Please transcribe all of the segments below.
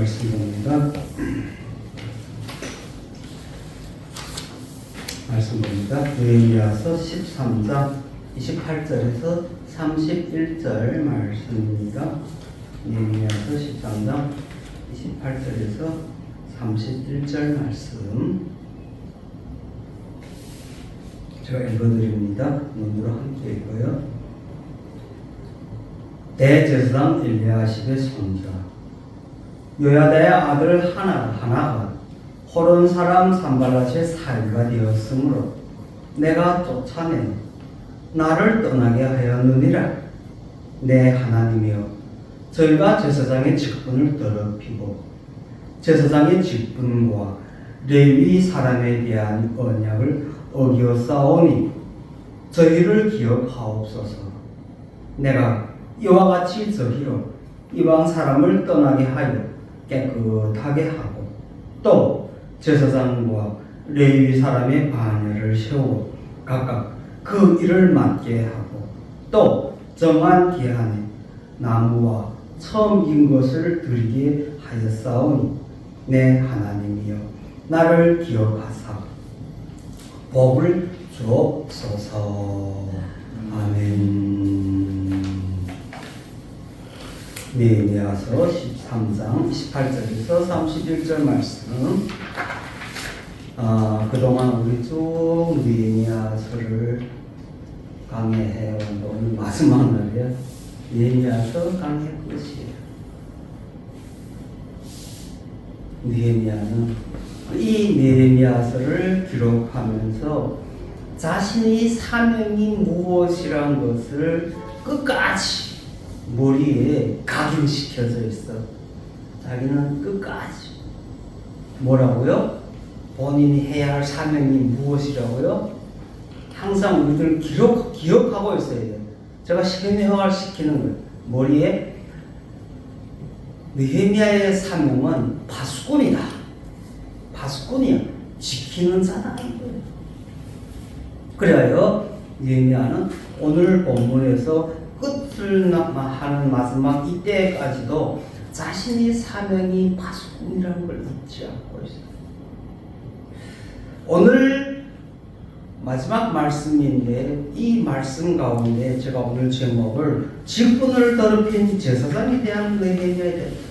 말씀 봅니다. 말씀 봅니다. 느헤미야서 13장 28절에서 31절 말씀입니다. 느헤미야서 13장 28절에서 31절 말씀 제가 읽어드립니다. 눈으로 함께 읽어요. 대제사장 엘리야십의 손자 요야다의 아들 하나가 호론 사람 산발랏의 사위가 되었으므로 내가 쫓아내 나를 떠나게 하였느니라. 내 하나님이여, 저희가 제사장의 직분을 더럽히고 제사장의 직분과 레위 사람에 대한 언약을 어기었사오니 저희를 기억하옵소서. 내가 이와 같이 저희로 이방 사람을 떠나게 하여 깨끗하게 하고 또 제사장과 레위 사람의 반열을 세우고 각각 그 일을 맡게 하고 또 정한 기한에 나무와 처음 인 것을 드리게 하였사오니 내 하나님이여, 나를 기억하사 복을 주옵소서. 아멘. 느헤미야서 13장 28절에서 31절 말씀. 그동안 우리 쭉 느헤미야서를 강의해온 오늘 마지막 날이에요. 느헤미야서 강의 끝이에요. 느헤미야는 이 느헤미야서를 기록하면서 자신의 사명이 무엇이란 것을 끝까지 머리에 각인시켜져 있어. 자기는 끝까지 뭐라고요? 본인이 해야 할 사명이 무엇이라고요? 항상 우리들 기억하고 있어야 돼요. 제가 실명을 시키는 거예요. 머리에 느헤미야의 사명은 파수꾼이다. 파수꾼이야. 지키는 자다. 그래요. 느헤미야는 오늘 본문에서 끝을 하는 마지막 이때까지도 자신의 사명이 파수꾼이라는 걸 잊지 않고 있어요. 오늘 마지막 말씀인데 이 말씀 가운데 제가 오늘 제목을 직분을 더럽힌 제사장에 대한 느헤미야에 대해서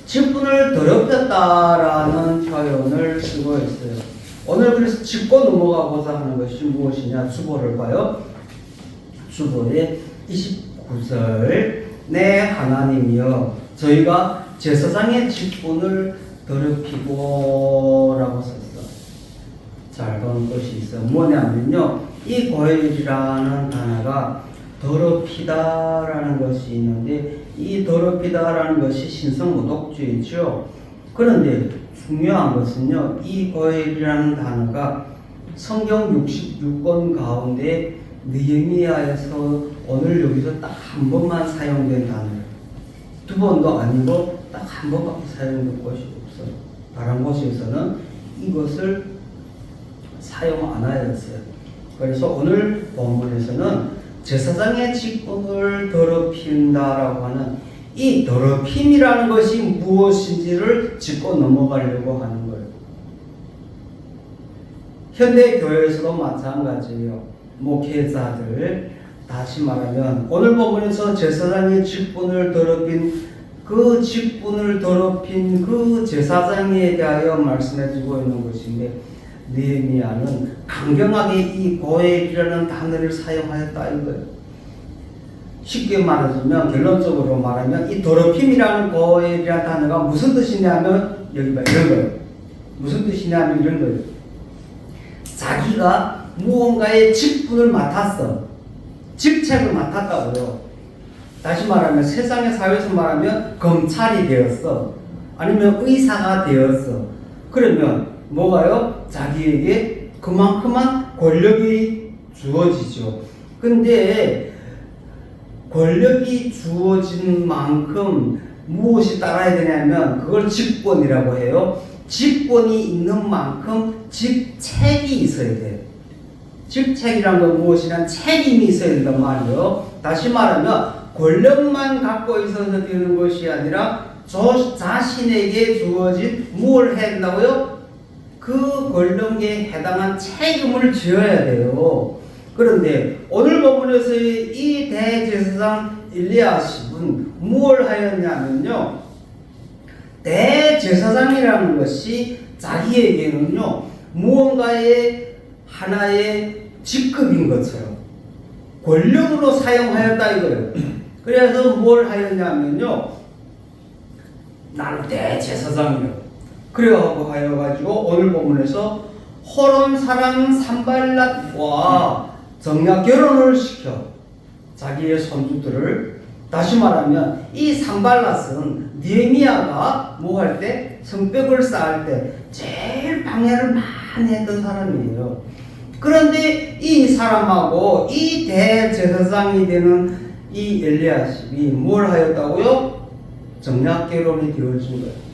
직분을 더럽혔다라는 표현을 쓰고 있어요. 오늘 그래서 짚고 넘어가고자 하는 것이 무엇이냐? 주보를 봐요. 주보의 29절 내 하나님이여, 저희가 제사장의 직분을 더럽히고 라고 썼어. 잘 본 것이 있어. 뭐냐면요, 이 고엘이라는 단어가 더럽히다라는 것이 있는데 이 더럽히다라는 것이 신성모독주의죠. 그런데 중요한 것은요, 이 고엘이라는 단어가 성경 66권 가운데 느헤미야에서 오늘 여기서 딱 한 번만 사용된 단어예요. 두 번도 아니고 딱 한 번밖에 사용된 것이 없어요. 다른 곳에서는 이것을 사용 안 하였어요. 그래서 오늘 본문에서는 제사장의 직분을 더럽힌다라고 하는 이 더럽힘이라는 것이 무엇인지를 짚고 넘어가려고 하는 거예요. 현대 교회에서도 마찬가지예요. 목회자들, 다시 말하면 오늘 본문에서 제사장의 직분을 더럽힌 그 제사장에 대하여 말씀해주고 있는 것인데 느헤미야는 강경하게 이 고엘이라는 단어를 사용하였다 이거예요. 쉽게 말해주면, 결론적으로 말하면 이 더럽힘이라는 고엘이라는 단어가 무슨 뜻이냐면 여기 봐, 이런 거예요. 무슨 뜻이냐면 이런 거예요. 자기가 무언가의 직분을 맡았어. 직책을 맡았다고요. 다시 말하면 세상의 사회에서 말하면 검찰이 되었어. 아니면 의사가 되었어. 그러면 뭐가요? 자기에게 그만큼만 권력이 주어지죠. 근데 권력이 주어진 만큼 무엇이 따라야 되냐면 그걸 직권이라고 해요. 직권이 있는 만큼 직책이 있어야 돼요. 직책이란 건 무엇이란 책임이 있어야 된단 말이에요. 다시 말하면 권력만 갖고 있어서 되는 것이 아니라 자신에게 주어진 뭘 해야 된다고요? 그 권력에 해당한 책임을 져야 돼요. 그런데 오늘 본문에서의 이 대제사장 엘리야십은 무엇을 하였냐면요, 대제사장이라는 것이 자기에게는요 무언가의 하나의 직급인 것처럼 권력으로 사용하였다 이거예요. 그래서 뭘 하였냐면요, 나는 대제사장이요, 그래가지고 하여가지고 오늘 본문에서 호론 사람 산발랏과 정략 결혼을 시켜 자기의 손주들을, 다시 말하면 이 산발랏은 느헤미야가 뭐 할 때, 성벽을 쌓을 때 제일 방해를 많이 했던 사람이에요. 그런데 이 사람하고 이 대제사장이 되는 이 엘리야십이 뭘 하였다고요? 정략 결혼이 되어진 거예요.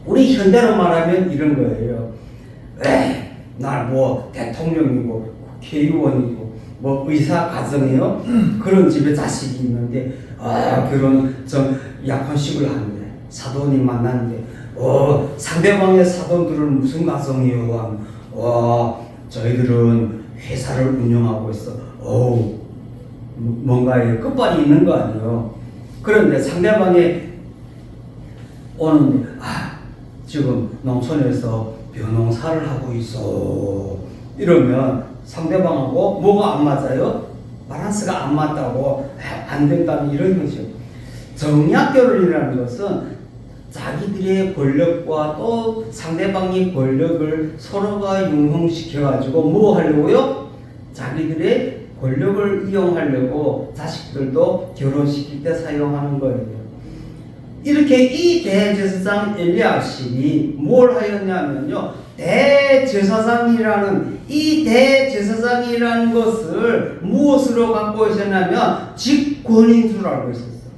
우리 현대로 말하면 이런 거예요. 날 뭐 대통령이고 국회의원이고 뭐 의사 가정이요, 그런 집에 자식이 있는데 결혼 약혼식을 하는데 사돈이 만났는데 상대방의 사돈들은 무슨 가정이요? 저희들은 회사를 운영하고 있어. 뭔가에 끝발이 있는 거 아니에요. 그런데 상대방이 오는데 지금 농촌에서 벼농사를 하고 있어 이러면 상대방하고 뭐가 안 맞아요? 바란스가 안 맞다고 안 된다는 이런 것이죠. 정략 결혼이라는 것은 자기들의 권력과 또 상대방의 권력을 서로가 융합시켜 가지고 뭐 하려고요? 자기들의 권력을 이용하려고 자식들도 결혼시킬 때 사용하는 거예요. 이렇게 이 대제사장 엘리야십이 뭘 하였냐면요, 대제사장이라는 이 대제사장이라는 것을 무엇으로 갖고 있었냐면 직권인 줄 알고 있었어요.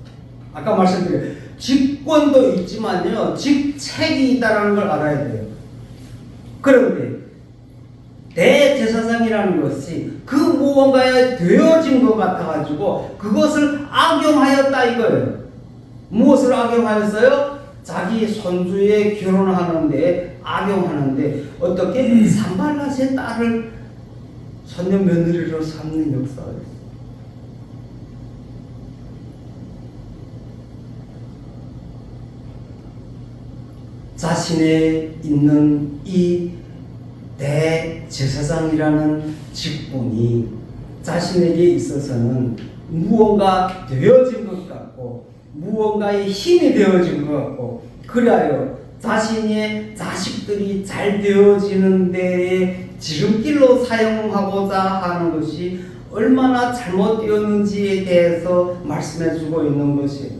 아까 말씀드린 직권도 있지만요, 직책이 있다는 걸 알아야 돼요. 그런데 대제사장이라는 것이 그 무언가에 되어진 것 같아가지고 그것을 악용하였다 이거예요. 무엇을 악용하였어요? 자기 손주의 결혼하는데 악용하는데 어떻게 산발랏의 딸을 손녀 며느리로 삼는 역사가 있어요. 자신의 있는 이 대제사장이라는 직분이 자신에게 있어서는 무언가 되어진 것 같고 무언가의 힘이 되어진 것 같고, 그리하여 자신의 자식들이 잘 되어지는 데에 지름길로 사용하고자 하는 것이 얼마나 잘못되었는지에 대해서 말씀해주고 있는 것이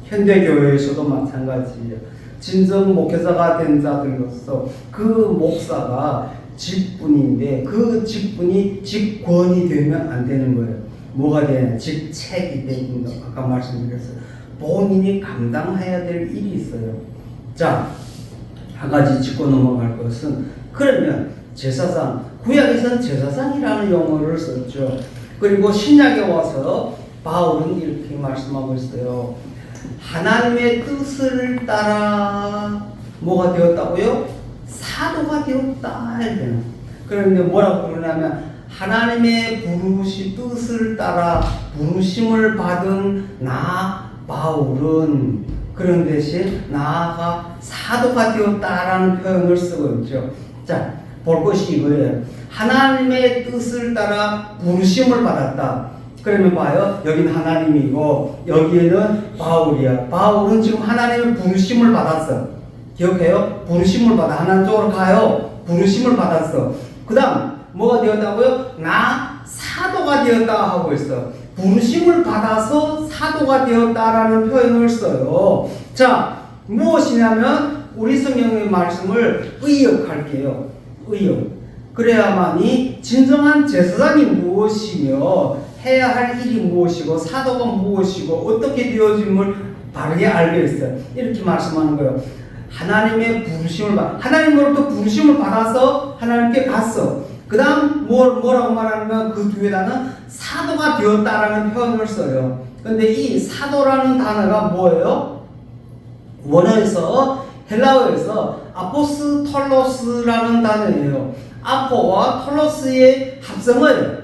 현대교회에서도 마찬가지예요. 진정 목회자가 된 자들로서 그 목사가 직분인데 그 직분이 직권이 되면 안 되는 거예요. 뭐가 되냐? 직책이 되는 거. 아까 말씀드렸어요. 본인이 감당해야 될 일이 있어요. 자, 한 가지 짚고 넘어갈 것은, 그러면 제사장, 구약에서는 제사장이라는 용어를 썼죠. 그리고 신약에 와서 바울은 이렇게 말씀하고 있어요. 하나님의 뜻을 따라 뭐가 되었다고요? 사도가 되었다. 그런데 뭐라고 그러냐면 하나님의 뜻을 따라 부르심을 받은 나 바울은 그런 대신 나아가 사도가 되었다라는 표현을 쓰고 있죠. 자, 볼 것이 이거예요. 하나님의 뜻을 따라 부르심을 받았다. 그러면 봐요. 여기는 하나님이고 여기에는 바울이야. 바울은 지금 하나님의 부르심을 받았어. 기억해요? 부르심을 받아. 하나님 쪽으로 가요. 부르심을 받았어. 그 다음 뭐가 되었다고요? 나 사도가 되었다 하고 있어. 부르심을 받아서 사도가 되었다라는 표현을 써요. 자, 무엇이냐면 우리 성경의 말씀을 의역할게요. 의역. 그래야만이 진정한 제사장이 무엇이며 해야 할 일이 무엇이고 사도가 무엇이고 어떻게 되어짐을 바르게 알겠어요. 이렇게 말씀하는 거예요. 하나님의 부르심을 하나님으로부터 부르심을 받아서 하나님께 갔어. 그 다음 뭐라고 말하면 그 뒤에다는 사도가 되었다라는 표현을 써요. 근데 이 사도라는 단어가 뭐예요? 원어에서 헬라어에서 아포스톨로스라는 단어예요. 아포와 톨로스의 합성어예요.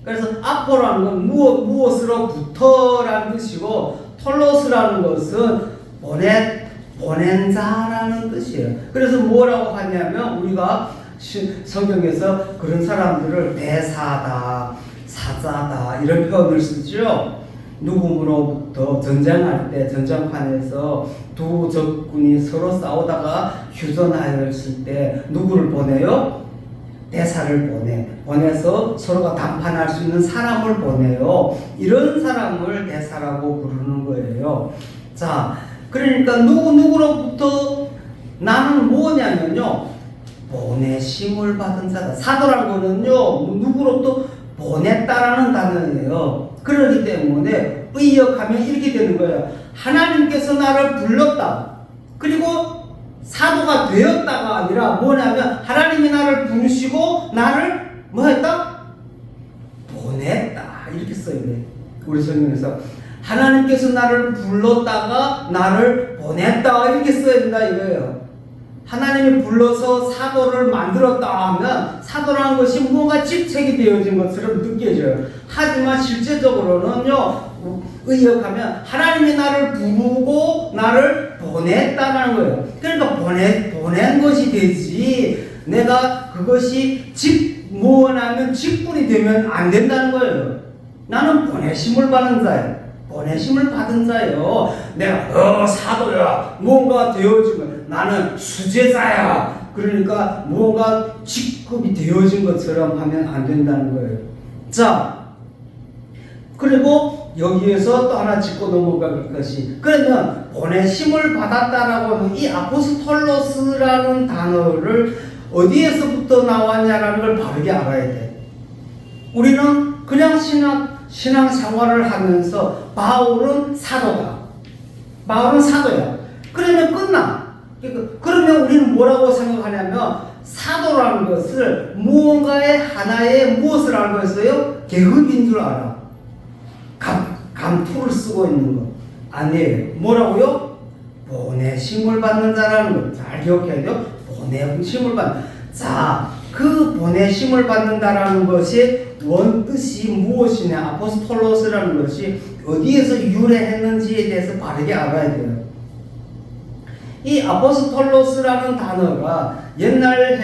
그래서 아포라는 건 무엇으로부터라는 뜻이고 톨로스라는 것은 보낸 자라는 뜻이에요. 그래서 뭐라고 하냐면 우리가 성경에서 그런 사람들을 대사다, 사자다 이런 표현을 쓰죠. 누구로부터 전쟁할 때 전쟁판에서 두 적군이 서로 싸우다가 휴전하였을 때 누구를 보내요? 대사를 보내서 서로가 담판할 수 있는 사람을 보내요. 이런 사람을 대사라고 부르는 거예요. 자, 그러니까 누구로부터 나는 뭐냐면요, 보내심을 받은 자다. 사도라는 거는요, 누구로부터 보냈다라는 단어예요. 그렇기 때문에 의역하면 이렇게 되는 거예요. 하나님께서 나를 불렀다. 그리고 사도가 되었다가 아니라 뭐냐면 하나님이 나를 부르시고 나를 뭐 했다? 보냈다. 이렇게 써야 돼. 우리 성경에서 하나님께서 나를 불렀다가 나를 보냈다. 이렇게 써야 된다 이거예요. 하나님이 불러서 사도를 만들었다 하면 사도라는 것이 뭔가 직책이 되어진 것처럼 느껴져요. 하지만 실제적으로는요, 의역하면 하나님이 나를 부르고 나를 보냈다는 거예요. 그러니까 보낸 것이 되지 내가 그것이 무언하면 직분이 되면 안 된다는 거예요. 나는 보내심을 받은 자예요. 보내심을 받은 자예요. 내가 사도야 뭔가 되어지면 나는 수제자야. 그러니까 뭔가 직급이 되어진 것처럼 하면 안 된다는 거예요. 자, 그리고 여기에서 또 하나 짚고 넘어갈 것이, 그러면 보내심을 받았다라고 하는 이 아포스톨로스라는 단어를 어디에서부터 나왔냐라는 걸 바르게 알아야 돼. 우리는 그냥 신앙생활을 하면서 바울은 사도다. 바울은 사도야. 그러면 끝나. 그러면 우리는 뭐라고 생각하냐면 사도라는 것을 무언가의 하나의 무엇을 알고 있어요? 계급인 줄 알아. 감투를 쓰고 있는 거 아니에요. 뭐라고요? 보내심을 받는 자라는 거 잘 기억해야 돼요. 보내심을 받는. 자, 그 보내심을 받는다라는 것이 원뜻이 무엇이냐, 아포스톨로스라는 것이 어디에서 유래했는지에 대해서 바르게 알아야 돼요. 이 아포스톨로스라는 단어가 옛날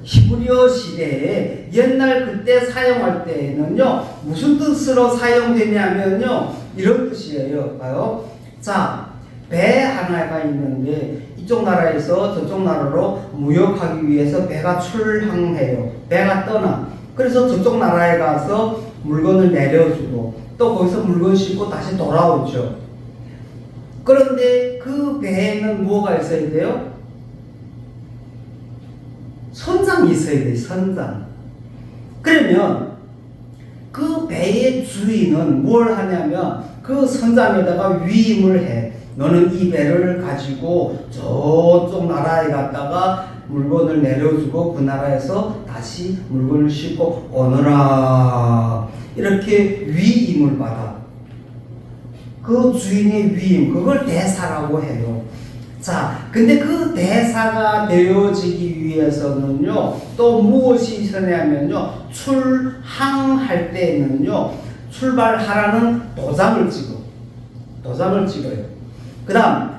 히브리어 시대에 옛날 그때 사용할 때에는요, 무슨 뜻으로 사용되냐면요, 이런 뜻이에요. 봐요. 자, 배 하나가 있는데 이쪽 나라에서 저쪽 나라로 무역하기 위해서 배가 출항해요. 배가 떠나. 그래서 저쪽 나라에 가서 물건을 내려주고 또 거기서 물건 싣고 다시 돌아오죠. 그런데 그 배에는 뭐가 있어야 돼요? 선장이 있어야 돼요. 선장. 그러면 그 배의 주인은 뭘 하냐면 그 선장에다가 위임을 해. 너는 이 배를 가지고 저쪽 나라에 갔다가 물건을 내려주고 그 나라에서 다시 물건을 싣고 오너라. 이렇게 위임을 받아. 그 주인의 위임, 그걸 대사라고 해요. 자, 근데 그 대사가 되어지기 위해서는요, 또 무엇이 있었냐면요, 출항할 때에는요, 출발하라는 도장을 찍어요. 그 다음,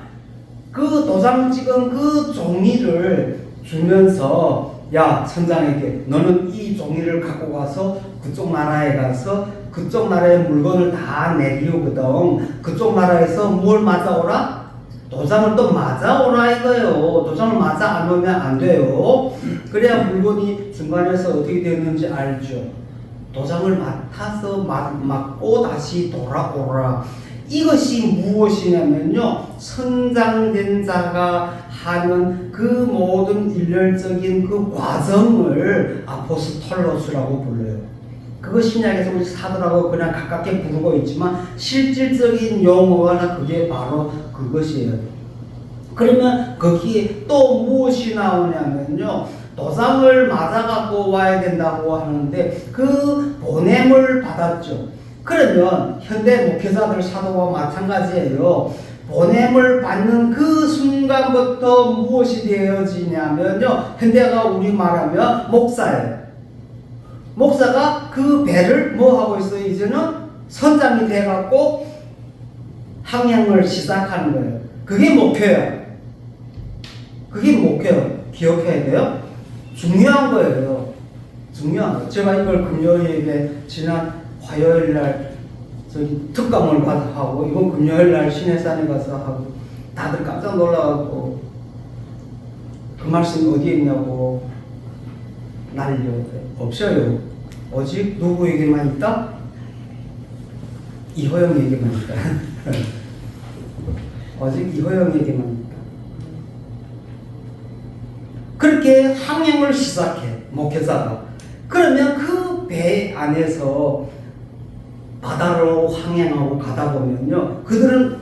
그 도장 찍은 그 종이를 주면서, 야, 선장에게, 너는 이 종이를 갖고 가서 그쪽 나라에 가서 그쪽 나라의 물건을 다 내리우거든. 그쪽 나라에서 뭘 맞아오라? 도장을 또 맞아오라 이거예요. 도장을 맞아 안 오면 안 돼요. 그래야 물건이 중간에서 어떻게 되는지 알죠. 도장을 맡아서 맞고 다시 돌아오라. 이것이 무엇이냐면요, 선장된 자가 하는 그 모든 일렬적인 그 과정을 아포스톨로스라고 불러요. 그거 신약에서 우리 사도라고 그냥 가깝게 부르고 있지만 실질적인 용어가 그게 바로 그것이에요. 그러면 거기에 또 무엇이 나오냐면요, 도장을 맞아갖고 와야 된다고 하는데 그 보냄을 받았죠. 그러면 현대 목회자들 사도와 마찬가지예요. 보냄을 받는 그 순간부터 무엇이 되어지냐면요, 현대가 우리 말하면 목사예요. 목사가 그 배를 뭐 하고 있어요? 이제는 선장이 돼갖고 항행을 시작하는 거예요. 그게 목표예요. 그게 목표예요. 기억해야 돼요. 중요한 거예요. 중요한 거. 제가 이걸 금요일에 지난 화요일날 저기 특강을 하고 이번 금요일날 신해산에 가서 하고 다들 깜짝 놀라갖고 그 말씀이 어디에 있냐고 난리요. 없어요. 오직 누구에게만 있다? 이호영에게만 있다. 오직 이호영에게만 있다. 그렇게 항행을 시작해, 목회자가. 그러면 그 배 안에서 바다로 항행하고 가다 보면요, 그들은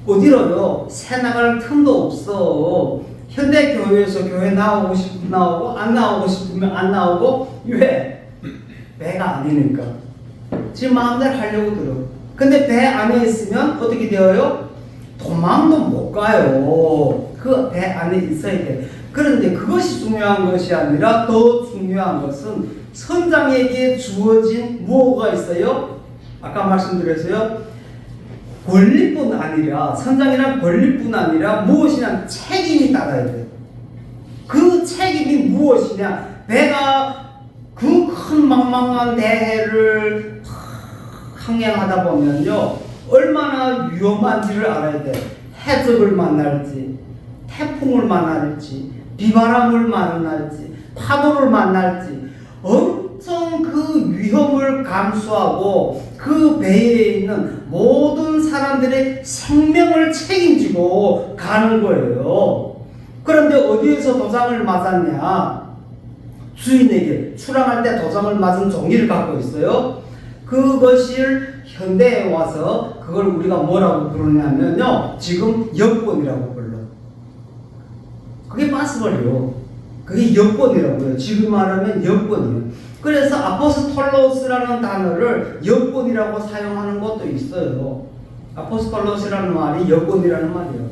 어디로요? 새 나갈 틈도 없어. 현대 교회에서 교회 나오고 싶으면 나오고, 안 나오고 싶으면 안 나오고. 왜? 배가 아니니까. 지금 마음대로 하려고 들어. 근데 배 안에 있으면 어떻게 되어요? 도망도 못 가요. 그 배 안에 있어야 돼. 그런데 그것이 중요한 것이 아니라 더 중요한 것은 선장에게 주어진 무엇가 있어요? 아까 말씀드렸어요. 권리뿐 아니라, 선장이란 권리뿐 아니라 무엇이냐? 책임이 따라야 돼요. 그 책임이 무엇이냐? 배가 그 큰 망망한 대해를 항행하다 보면요, 얼마나 위험한지를 알아야 돼. 해적을 만날지, 태풍을 만날지, 비바람을 만날지, 파도를 만날지, 엄청 그 위험을 감수하고 그 배에 있는 모든 사람들의 생명을 책임지고 가는 거예요. 그런데 어디에서 도장을 맞았냐? 주인에게 출항할 때 도장을 맞은 종이를 갖고 있어요. 그것을 현대에 와서 그걸 우리가 뭐라고 부르냐면요, 지금 여권이라고 불러. 그게 파스벌이요. 그게 여권이라고요. 지금 말하면 여권이에요. 그래서 아포스톨로스라는 단어를 여권이라고 사용하는 것도 있어요. 아포스톨로스라는 말이 여권이라는 말이에요.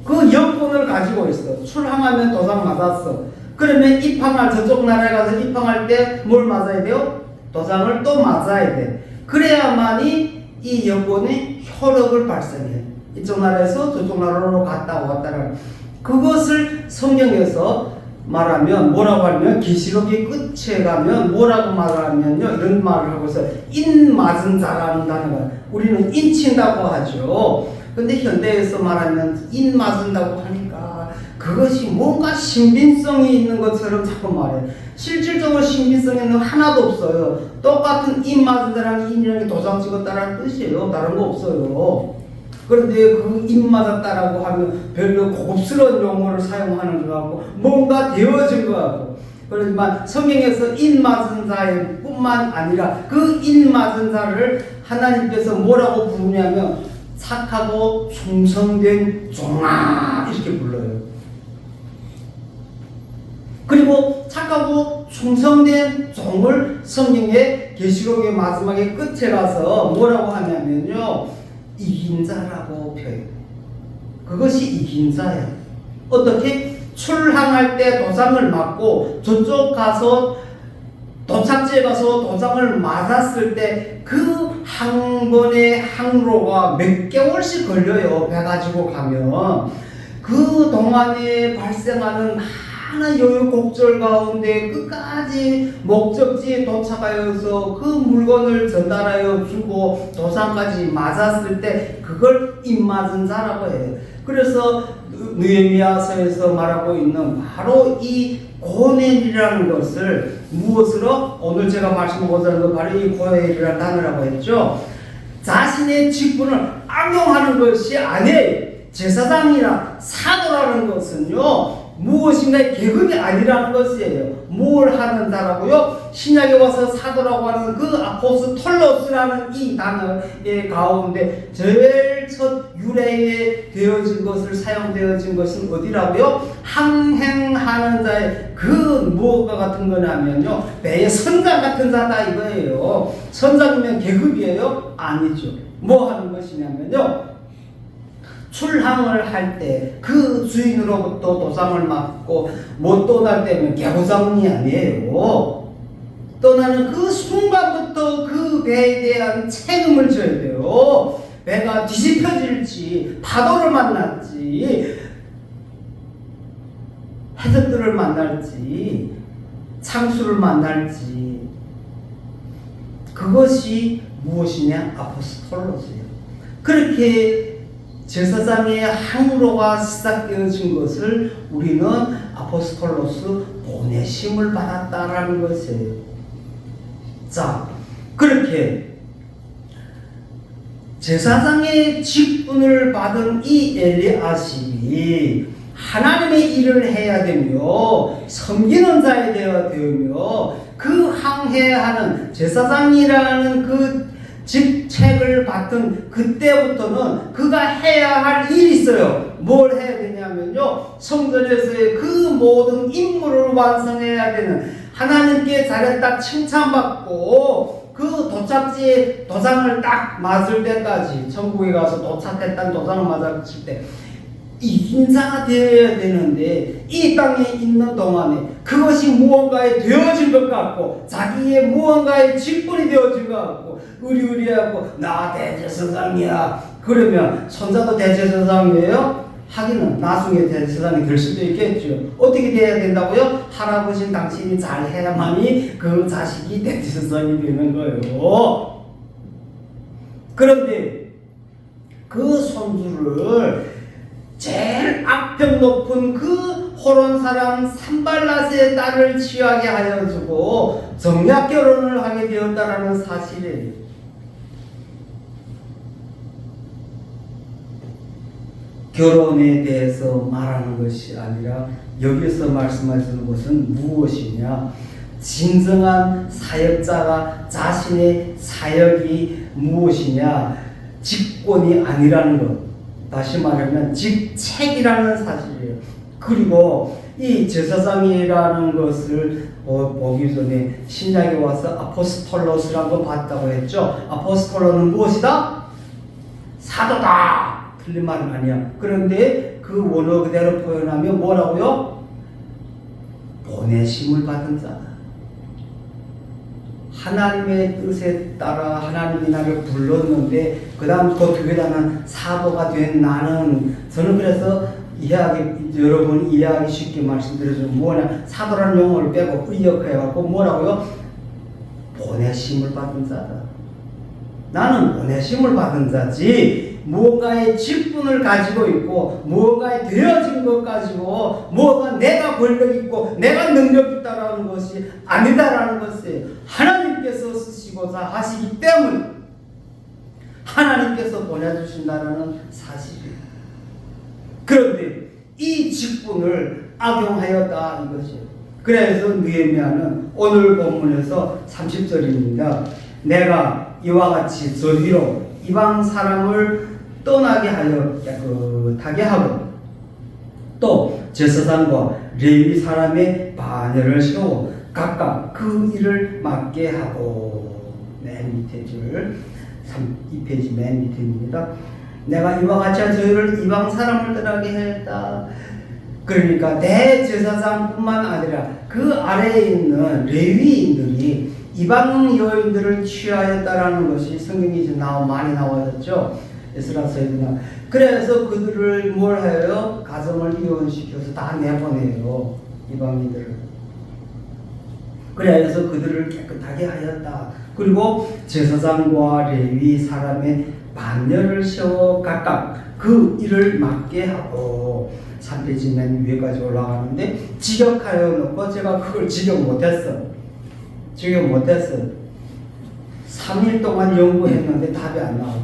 그 여권을 가지고 있어. 출항하면 도장 맞았어. 그러면 입항할, 저쪽 나라에 가서 입항할 때 뭘 맞아야 돼요? 도장을 또 맞아야 돼. 그래야만이 이 여권이 효력을 발생해. 이쪽 나라에서 저쪽 나라로 갔다 왔다는 그것을 성경에서 말하면 뭐라고 하면, 계시록의 끝에 가면 뭐라고 말하면요, 이런 말을 하고 있어요. 인 맞은 자라는 단어가, 우리는 인친다고 하죠. 근데 현대에서 말하면 인 맞은다고 하니까 그것이 뭔가 신빙성이 있는 것처럼 자꾸 말해. 실질적으로 신빙성에는 하나도 없어요. 똑같은 인 맞은 자랑 인이라는 게 도장 찍었다라는 뜻이에요. 다른 거 없어요. 그런데 그 인 맞았다라고 하면 별로 고급스러운 용어를 사용하는 것 같고 뭔가 되어진 것 같고, 그렇지만 성경에서 인 맞은 자의 뿐만 아니라 그 인 맞은 자를 하나님께서 뭐라고 부르냐면 착하고 충성된 종아 이렇게 불러요. 그리고 착하고 충성된 종을 성경의 계시록의 마지막에 끝에 가서 뭐라고 하냐면요, 이긴 자라고 표현. 그것이 이긴 자야. 어떻게? 출항할 때 도장을 맞고 저쪽 가서 도착지에 가서 도장을 맞았을 때 그 한 번의 항로가 몇 개월씩 걸려요. 배 가지고 가면. 그 동안에 발생하는 많은 여유곡절 가운데 끝까지 목적지에 도착하여서 그 물건을 전달하여 주고 도장까지 맞았을 때 그걸 입맞은 자라고 해요. 그래서 느헤미야서에서 말하고 있는 바로 이 고넬이라는 것을 무엇으로, 오늘 제가 말씀하고자 하는 건 바로 이 고넬이라는 단어라고 했죠. 자신의 직분을 악용하는 것이 아니에요. 제사장이나 사도라는 것은요, 무엇인가의 계급이 아니라는 것이에요. 뭘 하는 자라고요? 신약에 와서 사도라고 하는 그 아포스톨로스라는 이 단어의 가운데 제일 첫 유래에 되어진 것을 사용되어진 것은 어디라고요? 항행하는 자의 그 무엇과 같은 거냐면요, 배의 선장 같은 자다 이거예요. 선장이면 계급이에요? 아니죠. 뭐 하는 것이냐면요, 출항을 할 때 그 주인으로부터 도장을 맞고 못 떠날 때면 개고장이 아니에요. 떠나는 그 순간부터 그 배에 대한 책임을 져야 돼요. 배가 뒤집혀질지, 파도를 만날지, 해적들을 만날지, 창수를 만날지, 그것이 무엇이냐? 아포스톨로스예요. 그렇게 제사장의 항로가 시작되어진 것을 우리는 아포스톨로스 보내심을 받았다라는 것이에요. 자, 그렇게 제사장의 직분을 받은 이 엘리야십이 하나님의 일을 해야 되며 섬기는 자에 되어야 되며 그 항해하는 제사장이라는 그 직책을 맡은 그때부터는 그가 해야 할 일이 있어요. 뭘 해야 되냐면요, 성전에서의 그 모든 임무를 완성해야 되는, 하나님께 잘했다 칭찬받고 그 도착지에 도장을 딱 맞을 때까지, 천국에 가서 도착했다는 도장을 맞았을 때 인자가 되어야 되는데, 이 땅에 있는 동안에 그것이 무언가에 되어진 것 같고 자기의 무언가의 직분이 되어진 것 같고 의리의리하고 나 대제사장이야 그러면 손자도 대제사장이에요? 하기는 나중에 대제사장이 될 수도 있겠죠. 어떻게 돼야 된다고요? 할아버지 당신이 잘해야만이 그 자식이 대제사장이 되는 거예요. 그런데 그 손주를 제일 악평 높은 그 호론 사람 산발랏의 딸을 취하게 하여주고 정략 결혼을 하게 되었다라는 사실이에요. 결혼에 대해서 말하는 것이 아니라 여기서 말씀하시는 것은 무엇이냐? 진정한 사역자가 자신의 사역이 무엇이냐? 직권이 아니라는 것. 다시 말하면 직책이라는 사실이에요. 그리고 이 제사장이라는 것을 보기 전에 신약에 와서 아포스톨로스라는 거 봤다고 했죠. 아포스톨로는 무엇이다? 사도다. 틀린 말은 아니야. 그런데 그 원어 그대로 표현하면 뭐라고요? 보내심을 받은 자다. 하나님의 뜻에 따라 하나님이 나를 불렀는데 그 다음 그 뒤에다는 사도가 된 나는, 저는 그래서 여러분 이해하기 쉽게 말씀드려주면 뭐냐, 사도라는 용어를 빼고 의역해갖고 뭐라고요? 보내심을 받은 자다. 나는 보내심을 받은 자지 무언가의 직분을 가지고 있고 무언가에 되어진 것 가지고 무언가 내가 권력 있고 내가 능력 있다라는 것이 아니다라는 것이 하나님께서 쓰시고자 하시기 때문에 하나님께서 보내주신다는 사실이에요. 그런데 이 직분을 악용하였다 이것이에요. 그래서 느헤미야는 오늘 본문에서 30절입니다. 내가 이와 같이 저희로 이방 사람을 떠나게 하여 깨끗하게 하고 또 제사장과 레위 사람의 반열을 세워 각각 그 일을 맡게 하고, 맨 밑에 줄 2페이지 맨 밑에입니다. 내가 이와 같이 저희를 이방 사람을 떠나게 했다. 그러니까 대제사장뿐만 아니라 그 아래에 있는 레위인들이 이방 여인들을 취하였다라는 것이 성경에 이제 많이 나와졌죠. 에스라서에나. 그래서 그들을 뭘 해요? 가정을 이혼시켜서 다 내보내요. 이방인들을. 그래서 그들을 깨끗하게 하였다. 그리고 제사장과 레위 사람의 반열을 세워 각각 그 일을 맡게 하고, 3페이지 맨 위에까지 올라가는데 직역하여 놓고 제가 그걸 직역 못했어. 3일 동안 연구했는데 답이 안 나와.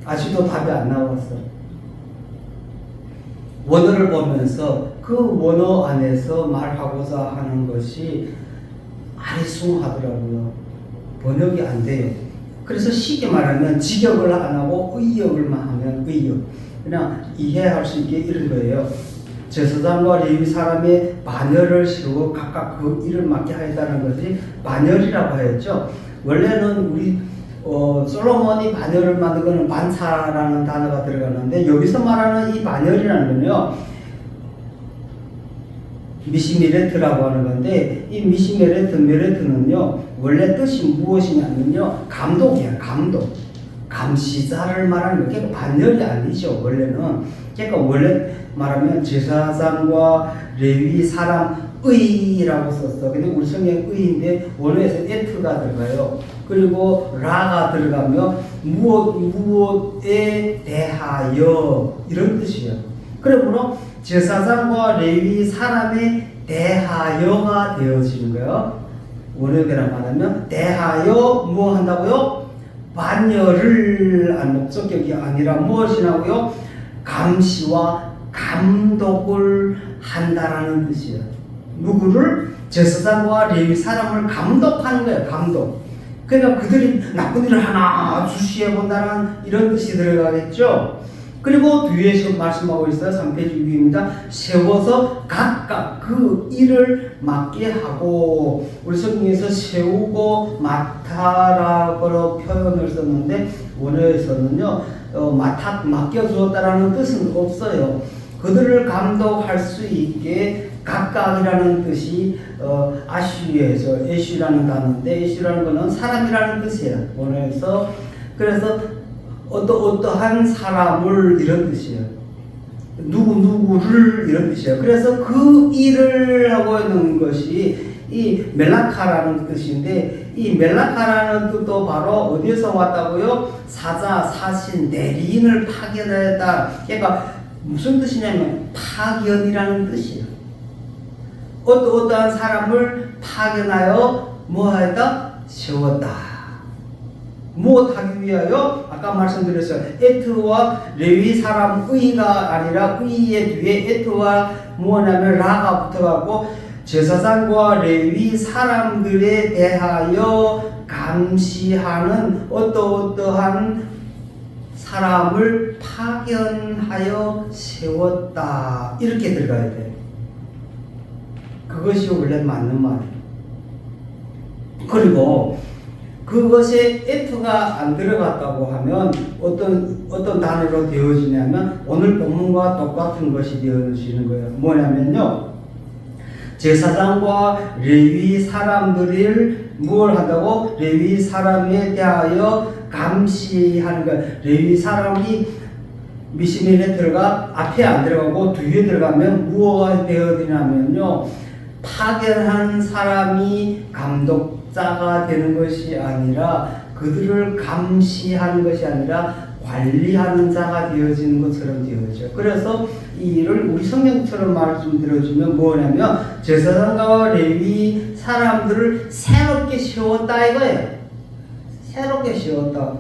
아직도 답이 안 나왔어. 원어를 보면서 그 원어 안에서 말하고자 하는 것이 아리송하더라고요. 번역이 안 돼요. 그래서 쉽게 말하면 직역을 안 하고 의역을만 하면 의역. 그냥 이해할 수 있게 이런 거예요. 제사장과 레위 사람의 반열을 세우고 각각 그 일을 맡게 하였다는 것이 반열이라고 하였죠. 원래는 우리 솔로몬이 반열을 만든 거는 반차라는 단어가 들어가는데, 여기서 말하는 이 반열이라는 건요, 미시메레트라고 하는 건데, 이 메레트는요, 원래 뜻이 무엇이냐면요, 감독이야, 감독. 감시자를 말하는 거. 그러니까 반열이 아니죠, 원래는. 그러니까 원래 말하면 제사장과 레위 사람의라고 썼어. 근데 우리 성경 의인데 원어에서 에트가 들어가요. 그리고 라가 들어가면 무엇에 대하여 이런 뜻이에요. 그러므로 제사장과 레위 사람에 대하여가 되어지는 거예요. 원어대로 말하면 대하여 뭐 한다고요? 반열을 목적격이 아니라 무엇이냐고요? 감시와 감독을 한다라는 뜻이에요. 누구를? 제사장과 레위 사람을 감독하는 거예요. 감독. 그러니까 그들이 나쁜 일을 하나 주시해 본다는 이런 뜻이 들어가겠죠. 그리고 뒤에 말씀하고 있어요. 3페이지 위입니다. 세워서 각각 그 일을 맡게 하고, 우리 성경에서 세우고 맡아라고 표현을 썼는데 원어에서는요, 맡겨주었다라는 뜻은 없어요. 그들을 감독할 수 있게 각각이라는 뜻이 아슈리에서 에슈라는 단어인데, 에슈라는 거는 사람이라는 뜻이에요. 원어에서. 그래서 어떠한 사람을 이런 뜻이에요. 누구를 이런 뜻이에요. 그래서 그 일을 하고 있는 것이 이 멜라카라는 뜻인데, 이 멜라카라는 뜻도 바로 어디에서 왔다고요? 사자, 사신, 대리인을 파견했다. 그러니까 무슨 뜻이냐면 파견이라는 뜻이에요. 어떠한 사람을 파견하여 뭐 하였다? 세웠다. 무엇하기 위하여? 아까 말씀드렸어요. 에트와 레위 사람 의가 아니라 의의 뒤에 에트와 뭐냐면 라가 붙어갖고 제사장과 레위 사람들에 대하여 감시하는 어떠한 사람을 파견하여 세웠다. 이렇게 들어가야 돼요. 그것이 원래 맞는 말이에요. 그리고 그것에 F가 안 들어갔다고 하면 어떤 단어로 되어지냐면 오늘 본문과 똑같은 것이 되어지는 거예요. 뭐냐면요, 제사장과 레위 사람들을 뭘 한다고? 레위 사람에 대하여 감시하는 거예요. 레위 사람이 미시멜에 들어가 앞에 안 들어가고 뒤에 들어가면 무엇가 되어지냐면요, 파견한 사람이 감독자가 되는 것이 아니라, 그들을 감시하는 것이 아니라 관리하는 자가 되어지는 것처럼 되어져. 그래서 이 일을 우리 성경처럼 말씀드려주면 뭐냐면, 제사장과 레위 사람들을 새롭게 세웠다 이거예요. 새롭게 세웠다.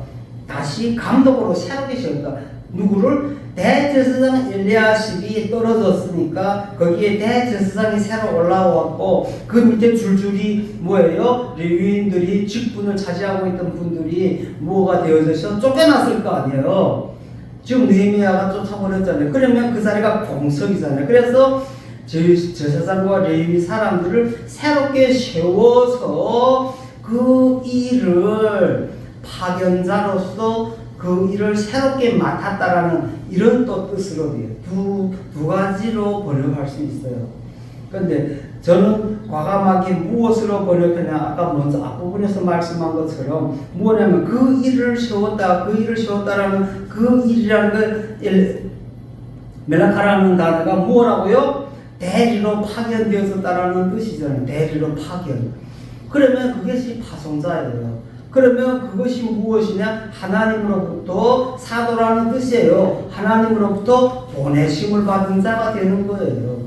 다시 감독으로 새롭게 세웠다. 누구를? 대제사장 엘리야십이 떨어졌으니까 거기에 대제사장이 새로 올라왔고, 그 밑에 줄줄이 뭐예요? 레위인들이 직분을 차지하고 있던 분들이 뭐가 되어져서 쫓겨났을 거 아니에요. 지금 느헤미야가 쫓아버렸잖아요. 그러면 그 자리가 공석이잖아요. 그래서 제사장과 레위 사람들을 새롭게 세워서 그 일을 파견자로서 그 일을 새롭게 맡았다라는 이런 또 뜻으로 돼요. 두 가지로 번역할 수 있어요. 그런데 저는 과감하게 무엇으로 번역하냐, 아까 먼저 앞부분에서 말씀한 것처럼 뭐냐면 그 일을 세웠다라는 그 일이라는 걸 멜라카라는 단어가 뭐라고요? 대리로 파견되었다라는 뜻이잖아요. 대리로 파견. 그러면 그것이 파송자예요. 그러면 그것이 무엇이냐? 하나님으로부터 사도라는 뜻이에요. 하나님으로부터 보내심을 받은 자가 되는 거예요.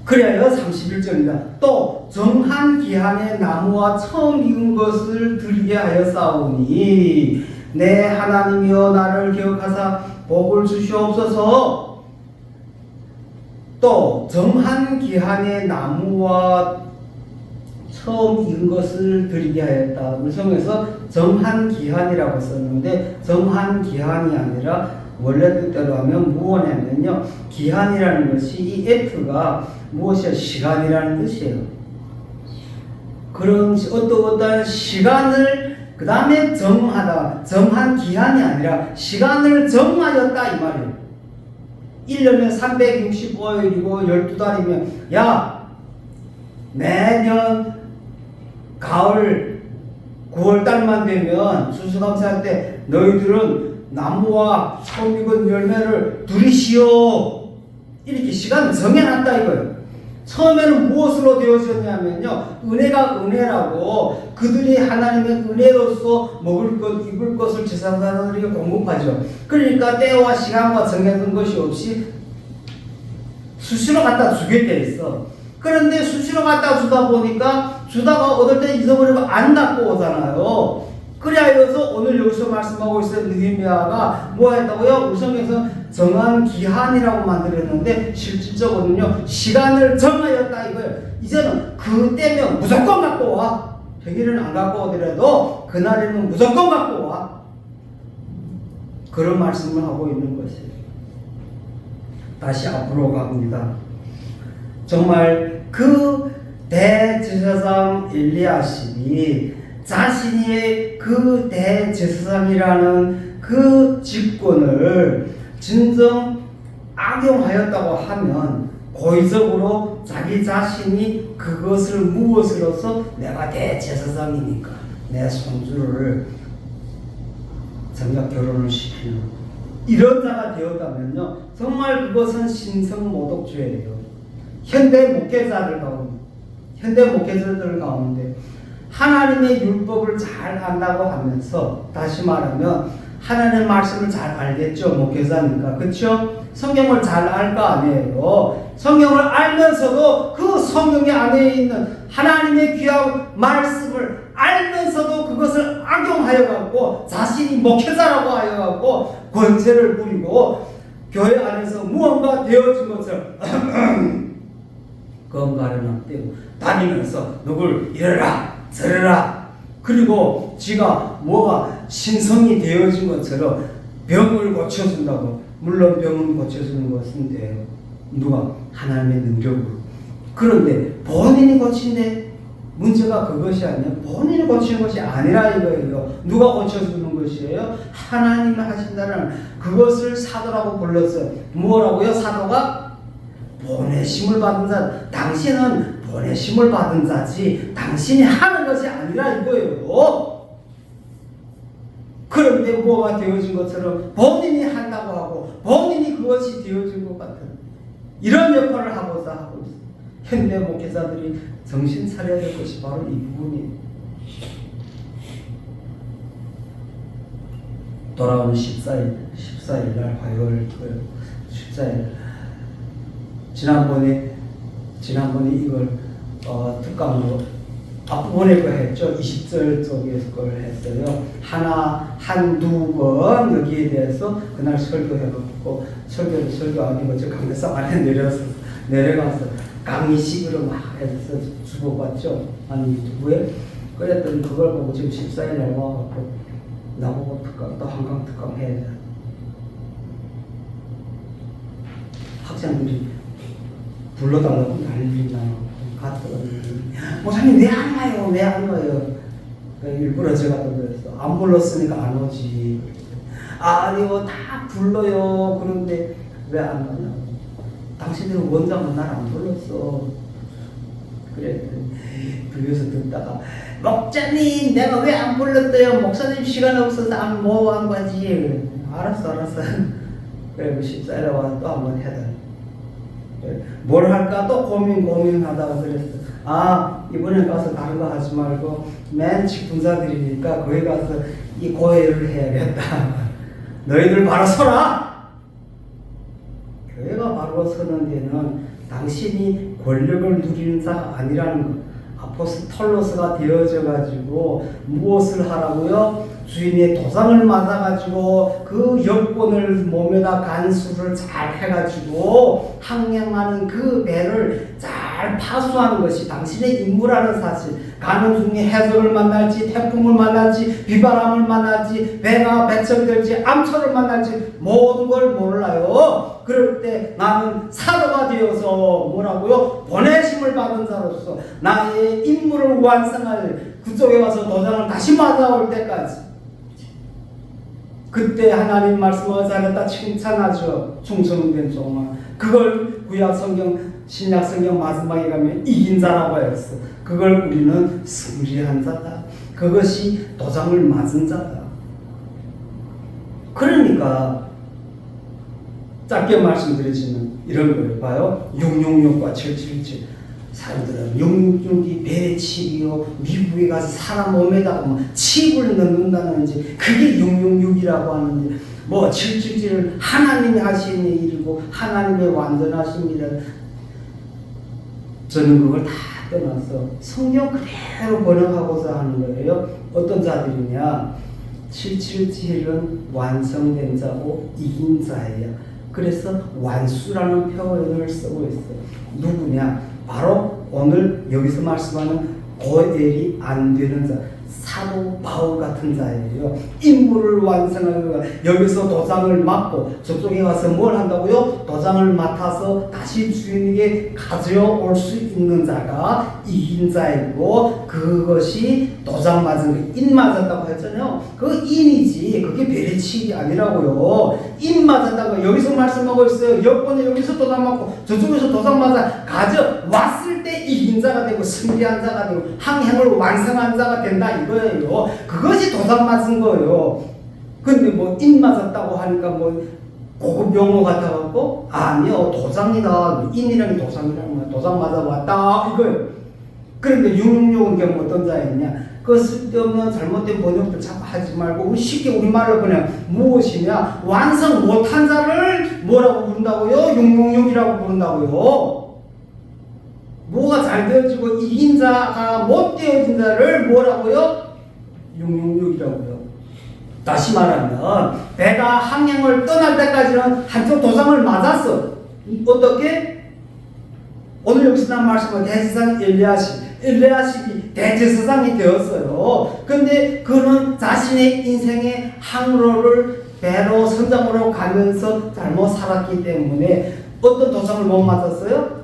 그래요. 31절입니다. 또 정한 기한의 나무와 처음 익은 것을 드리게 하였사오니 내 하나님이여 나를 기억하사 복을 주시옵소서. 또 정한 기한의 나무와 처음 익은 것을 드리게 하였다. 우리 성경에서 정한 기한이라고 썼는데, 정한 기한이 아니라 원래 뜻대로 하면 무엇이냐면요, 기한이라는 것이 이 F가 무엇이야? 시간이라는 뜻이에요. 그런 어떠한 시간을 그 다음에 정한 기한이 아니라 시간을 정하였다 이 말이에요. 1년에 365일이고 12달이면 야 매년 가을 9월달만 되면 추수감사할 때 너희들은 나무와 처음 익은 열매를 두리시오 이렇게 시간 정해놨다 이거예요. 처음에는 무엇으로 되어졌냐면요, 은혜가 은혜라고 그들이 하나님의 은혜로서 먹을 것 입을 것을 제사장들에게 공급하죠. 그러니까 때와 시간과 정해둔 것이 없이 수시로 갖다 주게 돼 있어. 그런데 수시로 갖다 주다 보니까 주다가 얻을 때 잊어버리고 안 갖고 오잖아요. 그래야여서 오늘 여기서 말씀하고 있어요. 느헤미야가 뭐 했다고요? 우리 성경에서 정한 기한이라고 만들었는데 실질적으로는요 시간을 정하였다 이거예요. 이제는 그때면 무조건 갖고 와. 100일은 안 갖고 오더라도 그날에는 무조건 갖고 와. 그런 말씀을 하고 있는 것이에요. 다시 앞으로 갑니다. 정말 그 대제사장 엘리야십이 자신이 그 대제사장이라는 그 직권을 진정 악용하였다고 하면 고의적으로 자기 자신이 그것을 무엇으로서 내가 대제사장이니까 내 손주를 정작 결혼을 시키는 이런 자가 되었다면요 정말 그것은 신성모독죄예요. 현대 목회자들 가운데 하나님의 율법을 잘 안다고 하면서 다시 말하면 하나님의 말씀을 잘 알겠죠. 목회자니까. 그렇죠? 성경을 잘 알 거 아니에요. 성경을 알면서도 그 성경 안에 있는 하나님의 귀한 말씀을 알면서도 그것을 악용하여 갖고 자신이 목회자라고 하여 갖고 권세를 부리고 교회 안에서 무언가 되어진 것을 건가를 떼고 다니면서 누굴 이래라 저래라 그리고 지가 뭐가 신성이 되어진 것처럼 병을 고쳐준다고. 물론 병은 고쳐주는 것은 돼요. 누가? 하나님의 능력으로. 그런데 본인이 고친데 문제가 그것이 아니야. 본인이 고치는 것이 아니라 이거예요. 누가 고쳐주는 것이에요? 하나님이 하신다는 그것을 사도라고 불렀어요. 뭐라고요? 사도가? 보내심을 받은 자. 당신은 보내심을 받은 자지 당신이 하는 것이 아니라 이거예요. 그런데 뭐가 되어진 것처럼 본인이 한다고 하고 본인이 그것이 되어진 것 같은 이런 역할을 하고자 하고 있어요. 현대 목회자들이 정신 차려야 될 것이 바로 이 부분이에요. 돌아오는 14일 날 화요일 14일 지난번에 이걸 특강으로 앞부분에 거 했죠. 20절 쪽에서 걸 했어요. 한두 번 여기에 대해서 그날 설교해갖고 설교 아니고 저 강대상 안에 내려가서 강의식으로 막 해서 주고받죠. 아니 유튜브에. 그랬더니 그걸 보고 지금 14일 날 와갖고 나보고 특강 또 한강 특강 해야 돼. 학생들이 불러달라고 난리 나고 갔더니 목사님 왜 안 와요? 왜 안 와요? 일부러 제가 또 그랬어. 안 불렀으니까 안 오지. 아니요 다 불러요. 그런데 왜 안 와냐고. 당신들은 원장은 날 안 불렀어. 그랬더니 불려서 듣다가 목사님 내가 왜 안 불렀어요? 목사님 시간 없어서 안 거지. 알았어. 그래 14일에 와서 또 한번 해달라. 뭘 할까 또 고민하다가 그랬어. 이번에 가서 다른 거 하지 말고 맨 직분자들이니까 거기 가서 이 고해를 해야겠다. 너희들 바로 서라. 교회가 바로 서는 데는 당신이 권력을 누리는 자가 아니라는 것. 아포스톨로스가 되어져 가지고 무엇을 하라고요? 주인의 도장을 맞아가지고 그 여권을 몸에다 간수를 잘 해가지고 항행하는 그 배를 잘 파수하는 것이 당신의 임무라는 사실. 가는 중에 해적을 만날지, 태풍을 만날지, 비바람을 만날지, 배가 배척될지, 암초를 만날지 모든 걸 몰라요. 그럴 때 나는 사도가 되어서 뭐라고요? 보내심을 받은 자로서 나의 임무를 완성할 그쪽에 와서 도장을 다시 맞아올 때까지, 그때 하나님 말씀을 잘했다 칭찬하죠. 충성된 종아. 그걸 구약 성경, 신약 성경 마지막에 가면 이긴 자라고 했어. 그걸 우리는 승리한 자다. 그것이 도장을 맞은 자다. 그러니까 짧게 말씀드리지만 이런 거예요. 봐요. 666과 777. 사람들은 666이 배의 칩이요, 미국에 가서 사람 몸에다가 뭐 칩을 넣는다는지 그게 666이라고 하는데, 뭐 777은 하나님이 하시는 일이고 하나님의 완전하십니다. 저는 그걸 다 떠나서 성경 그대로 번역하고자 하는 거예요. 어떤 자들이냐? 777은 완성된 자고 이긴 자예요. 그래서 완수라는 표현을 쓰고 있어요. 누구냐? 바로 오늘 여기서 말씀하는 고엘이 안 되는 자, 사도 바울 같은 자예요. 임무를 완성하고 여기서 도장을 맞고 저쪽에 가서 뭘 한다고요? 도장을 맡아서 다시 주인에게 가져올 수 있는 자가 이긴 자이고, 그것이 도장 맞은 거, 인 맞았다고 했잖아요. 그 인이지 그게 베레칩이 아니라고요. 인 맞았다고 여기서 말씀하고 있어요. 여권에 여기서 도장 맞고 저쪽에서 도장 맞아 가져왔을 때 이긴 자가 되고 승리한 자가 되고 항행을 완성한 자가 된다 이거예요. 그것이 도장 맞은 거예요. 근데 뭐 인 맞았다고 하니까 뭐 고급 용어 같아갖고, 아니요, 도장이다. 인이랑 도장이라는 거야. 도장 맞아왔다 이거예요. 그런데 666은 어떤 자였냐? 그 쓸데없는 잘못된 번역들 자꾸 하지 말고 쉽게 우리말로 그냥 무엇이냐? 완성 못한 자를 뭐라고 부른다고요? 666이라고 부른다고요. 뭐가 잘 되어지고 이긴 자가 못 되어진 자를 뭐라고요? 666이라고요. 다시 말하면 배가 항행을 떠날 때까지는 한쪽 도장을 맞았어. 어떻게? 오늘 여기서 난 말씀은 대제사장 엘리야십이 대제사장이 되었어요. 근데 그는 자신의 인생의 항로를 배로 선장으로 가면서 잘못 살았기 때문에 어떤 도장을 못 맞았어요?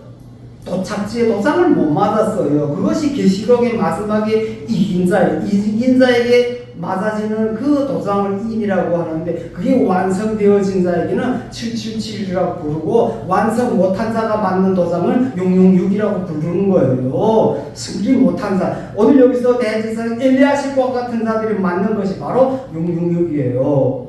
도착지에 도장을 못 맞았어요. 그것이 계시록의 마지막에 이긴 자예요. 이긴 자에게 맞아지는 그 도장을 인이라고 하는데, 그게 완성되어진 자에게는 777이라고 부르고, 완성 못한 자가 맞는 도장을 666이라고 부르는 거예요. 승리 못한 자. 오늘 여기서 대제사장 엘리야십과 같은 자들이 맞는 것이 바로 666이에요.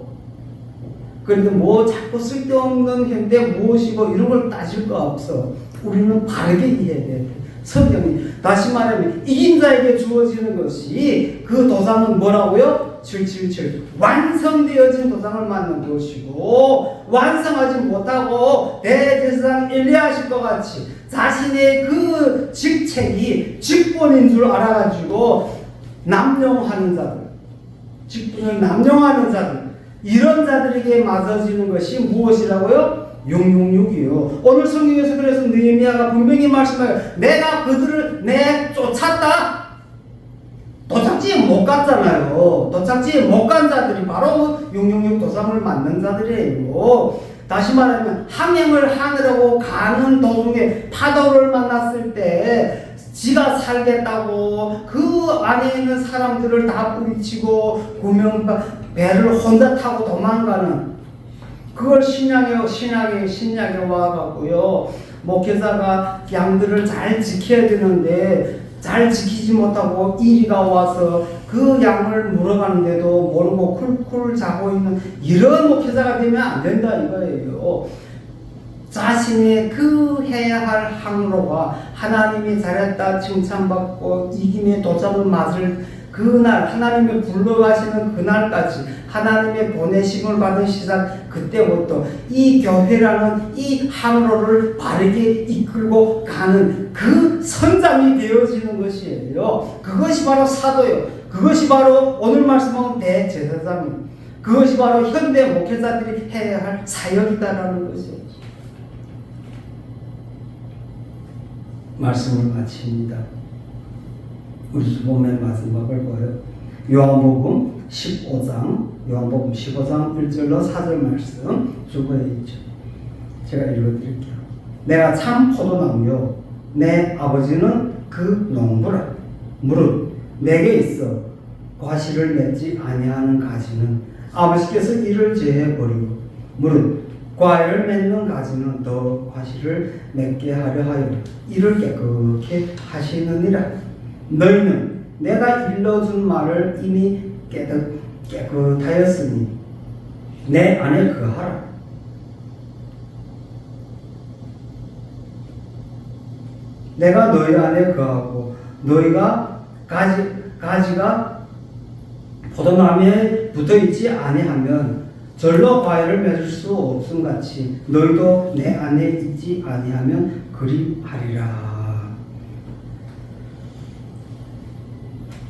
그런데 뭐 자꾸 쓸데없는 현대 무엇이고 이런 걸 따질 거 없어. 우리는 바르게 이해해야 돼. 성경이 다시 말하면 이긴 자에게 주어지는 것이, 그 도장은 뭐라고요? 777 완성되어진 도장을 맞는 것이고, 완성하지 못하고 대제사장 엘리야십과 같이 자신의 그 직책이 직분인 줄 알아가지고 남용하는 자들, 직분을 남용하는 자들, 이런 자들에게 맞아지는 것이 무엇이라고요? 666이요. 오늘 성경에서 그래서 느헤미야가 분명히 말씀해요. 내가 그들을 쫓았다. 도착지에 못 갔잖아요. 도착지에 못 간 자들이 바로 666 도장을 맞는 자들이에요. 다시 말하면 항행을 하느라고 가는 도중에 파도를 만났을 때 지가 살겠다고 그 안에 있는 사람들을 다 뿌리치고 배를 혼자 타고 도망가는, 그걸 신약에 와갖고요. 목회자가 양들을 잘 지켜야 되는데 잘 지키지 못하고 이리가 와서 그 양을 물어가는데도 모르고 쿨쿨 자고 있는 이런 목회자가 되면 안 된다 이거예요. 자신의 그 해야 할 항로가 하나님이 잘했다 칭찬받고 이김의 도장을 맞을 그날, 하나님의 불러가시는 그날까지, 하나님의 보내심을 받은 시작 그때부터 이 교회라는 이 항로를 바르게 이끌고 가는 그 선장이 되어지는 것이에요. 그것이 바로 사도예요. 그것이 바로 오늘 말씀하는 대제사장이에요. 그것이 바로 현대 목회자들이 해야 할 사역이다라는 것이에요. 말씀을 마칩니다. 우리 수보면 마지막을 봐요. 요한복음 15장 1절로 4절 말씀 주거에 있죠. 제가 읽어드릴게요. 내가 참 포도나무요 내 아버지는 그 농부라. 무릇 내게 있어 과실을 맺지 아니하는 가지는 아버지께서 이를 제해버리고 무릇 과일을 맺는 가지는 더 과실을 맺게 하려 하여 이를 깨끗게 하시느니라. 너희는 내가 일러준 말을 이미 깨끗하였으니 내 안에 거하라. 내가 너희 안에 거하고 너희가 가지가 포도나무에 붙어있지 아니하면 절로 과일을 맺을 수 없음 같이 너희도 내 안에 있지 아니하면 그리하리라.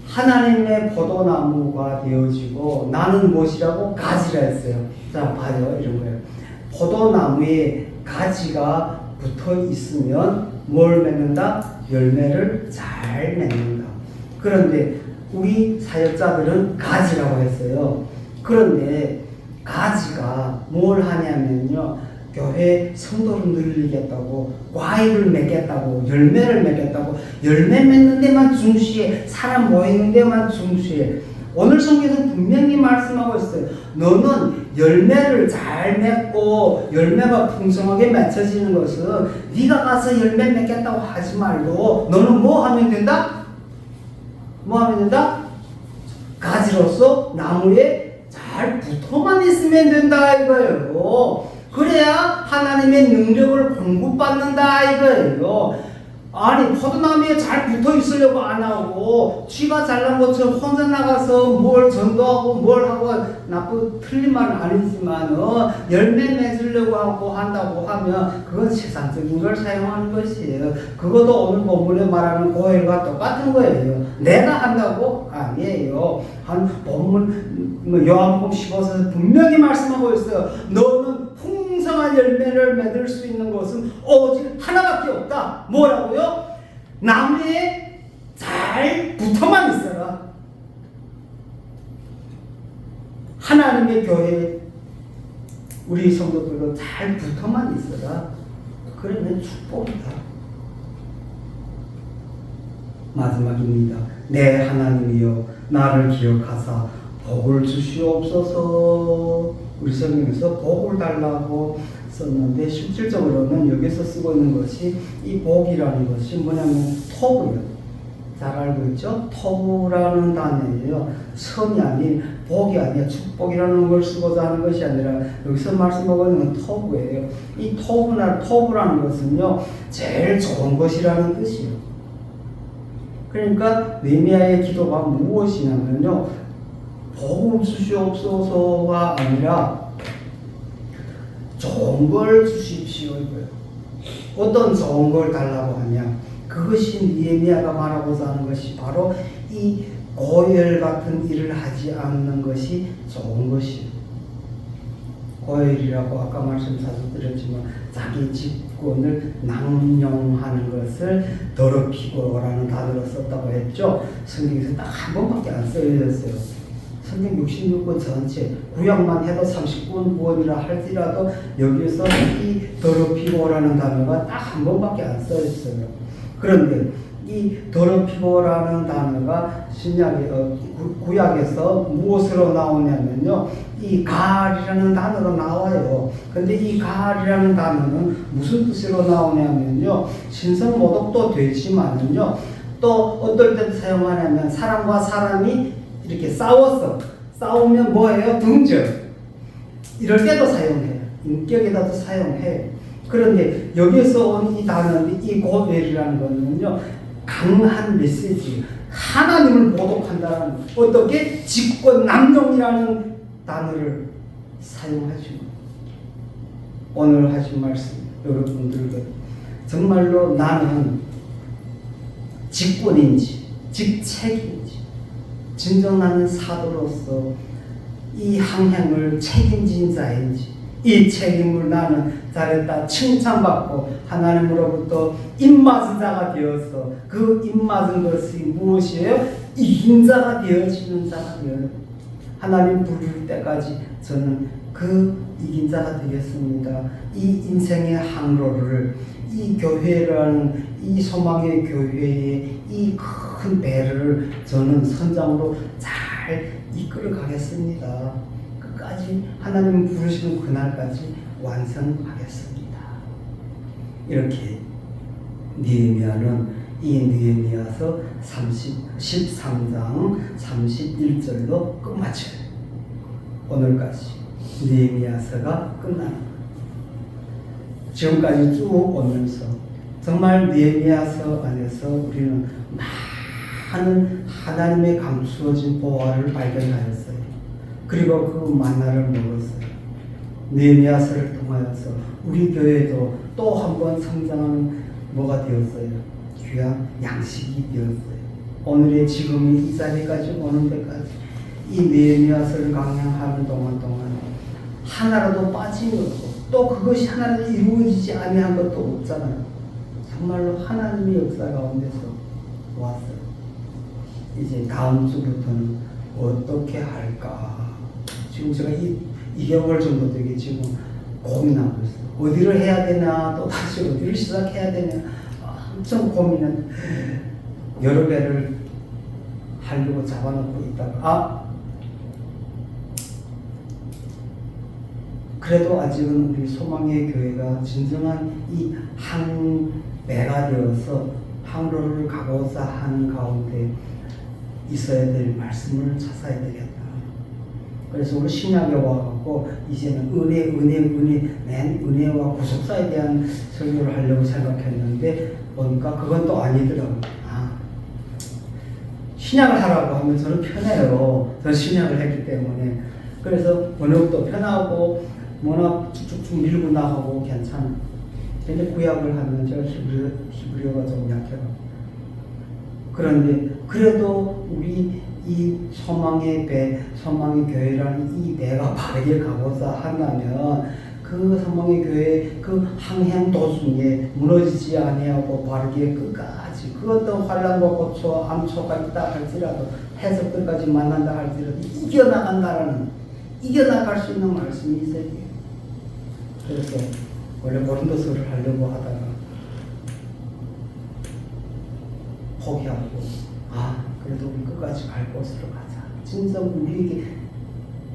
하나님의 포도나무가 되어지고 나는 무엇이라고? 가지라 했어요. 자, 봐요. 이런 거예요. 포도나무에 가지가 붙어 있으면 뭘 맺는다? 열매를 잘 맺는다. 그런데 우리 사역자들은 가지라고 했어요. 그런데 가지가 뭘 하냐면요, 교회 성도를 늘리겠다고, 과일을 맺겠다고, 열매를 맺겠다고, 열매 맺는 데만 중시해. 사람 모이는 데만 중시해. 오늘 성경에서 분명히 말씀하고 있어요. 너는 열매를 잘 맺고 열매가 풍성하게 맺혀지는 것은 네가 가서 열매 맺겠다고 하지 말고 너는 뭐 하면 된다? 뭐 하면 된다? 가지로서 나무에 잘 붙어만 있으면 된다 이거예요. 그래야 하나님의 능력을 공급받는다 이거예요. 아니 포도나무에 잘 붙어 있으려고 안 하고 쥐가 잘난 것처럼 혼자 나가서 뭘 전도하고 뭘 하고 틀린 말은 아니지만 열매 맺으려고 하고 한다고 하면 그건 세상적인 걸 사용하는 것이에요. 그것도 오늘 본문에 말하는 고혈과 똑같은 거예요. 내가 한다고? 아니에요. 한 본문 요한복음 15에서 분명히 말씀하고 있어요. 너는 풍성한 열매를 맺을 수 있는 것은 오직 하나밖에 없다. 뭐라고요? 나무에 잘 붙어만 있어라. 하나님의 교회 우리 성도들도 잘 붙어만 있어라. 그러면 축복이다. 마지막입니다. 내 하나님이여 나를 기억하사 복을 주시옵소서. 우리 성경에서 복을 달라고 썼는데 실질적으로는 여기서 쓰고 있는 것이 이 복이라는 것이 뭐냐면 토부예요. 잘 알고 있죠? 토부라는 단어예요. 선이 아닌 복이 아니라 축복이라는 걸 쓰고자 하는 것이 아니라 여기서 말씀하고 있는 건 토부예요. 이 토부라는 것은요 제일 좋은 것이라는 뜻이에요. 그러니까 느헤미야의 기도가 무엇이냐면요 복을 주시옵소서가 아니라 좋은 걸 주십시오 이거예요. 어떤 좋은 걸 달라고 하냐? 그것이 느헤미야가 말하고자 하는 것이 바로 이 고열 같은 일을 하지 않는 것이 좋은 것이에요. 고열이라고 아까 말씀 자주 드렸지만 자기 직권을 낭용하는 것을 더럽히고라는 단어로 썼다고 했죠. 성경에서 딱 한 번밖에 안 쓰여졌어요. 성경 66권 전체 구약만 해도 39권이라 할지라도 여기에서 이 더럽히고라는 단어가 딱 한 번밖에 안 써있어요. 그런데 이 더럽히고라는 단어가 구약에서 무엇으로 나오냐면요 이 가을이라는 단어로 나와요. 근데 이 가을이라는 단어는 무슨 뜻으로 나오냐면요 신성모독도 되지만은요 또 어떨 때 사용하냐면 사람과 사람이 이렇게 싸우면 뭐예요? 등적. 이럴 때도 사용해요. 인격에다도 사용해요. 그런데 여기서 온 이 단어는 이 고벨이라는 거는요 강한 메시지, 하나님을 모독한다는 어떻게 직권남용이라는 단어를 사용하죠. 오늘 하신 말씀 여러분들과 정말로 나는 직권인지 직책인지 진정 나는 사도로서 이 항행을 책임진 자인지 이 책임을 나는 잘했다 칭찬받고 하나님으로부터 입맞은 자가 되어서 그 입맞은 것이 무엇이에요? 이긴 자가 되어지는 자가 되어요. 하나님 부를 때까지 저는 그 이긴 자가 되겠습니다. 이 인생의 항로를 이 교회라는 이 소망의 교회의 이 큰 배를 저는 선장으로 잘 이끌어 가겠습니다. 끝까지 하나님 부르시는 그날까지 완성하겠습니다. 이렇게 느헤미야는 이 느헤미야서 13장 31절로 끝마쳐요. 오늘까지 느헤미야서가 끝나는 거예요. 지금까지 쭉 오면서 정말 느헤미야서 안에서 우리는 많은 하나님의 감추어진 보화를 발견하였어요. 그리고 그 만나를 먹었어요. 느헤미야서를 통하여서 우리 교회도 또 한 번 성장하는 뭐가 되었어요? 귀한 양식이 되었어요. 오늘의 지금이 이 자리까지 오는 데까지 이 느헤미야서를 강량하는 동안 하나라도 빠진 것도 또 그것이 하나라도 이루어지지 아니한 것도 없잖아요. 정말로 하나님의 역사 가운데서 왔어요. 이제 다음 주부터는 어떻게 할까? 지금 제가 2개월 정도 되게 지금 고민하고 있어요. 어디를 해야 되나, 또 다시 어디를 시작해야 되나, 엄청 고민은 여러 개를 하려고 잡아놓고 있다가, 그래도 아직은 우리 소망의 교회가 진정한 이 항배가 되어서 항로를 가고자 하는 가운데 있어야 될 말씀을 찾아야 되겠다. 그래서 우리 신약에 와갖고 이제는 맨 은혜와 구속사에 대한 설교를 하려고 생각했는데 보니까 그건 또 아니더라고요. 신약을 하라고 하면 저는 편해요. 저는 신약을 했기 때문에. 그래서 번역도 편하고 뭐나 쭉쭉쭉 밀고 나가고 괜찮아. 근데 구약을 하면 제가 히브리어가 좀 약해요. 그런데 그래도 우리 이 소망의 배, 소망의 교회라는 이 배가 바르게 가고자 한다면 그 소망의 교회 그 항행 도중에 무너지지 아니하고 바르게 끝까지 그것도 환난과 고초, 암초가 있다 할지라도 해석들까지 만난다 할지라도 이겨나갈 수 있는 말씀이 있어야 돼요. 그래서 원래 고린도서를 하려고 하다가 포기하고 그래도 우리 끝까지 갈 곳으로 가자. 진짜 우리에게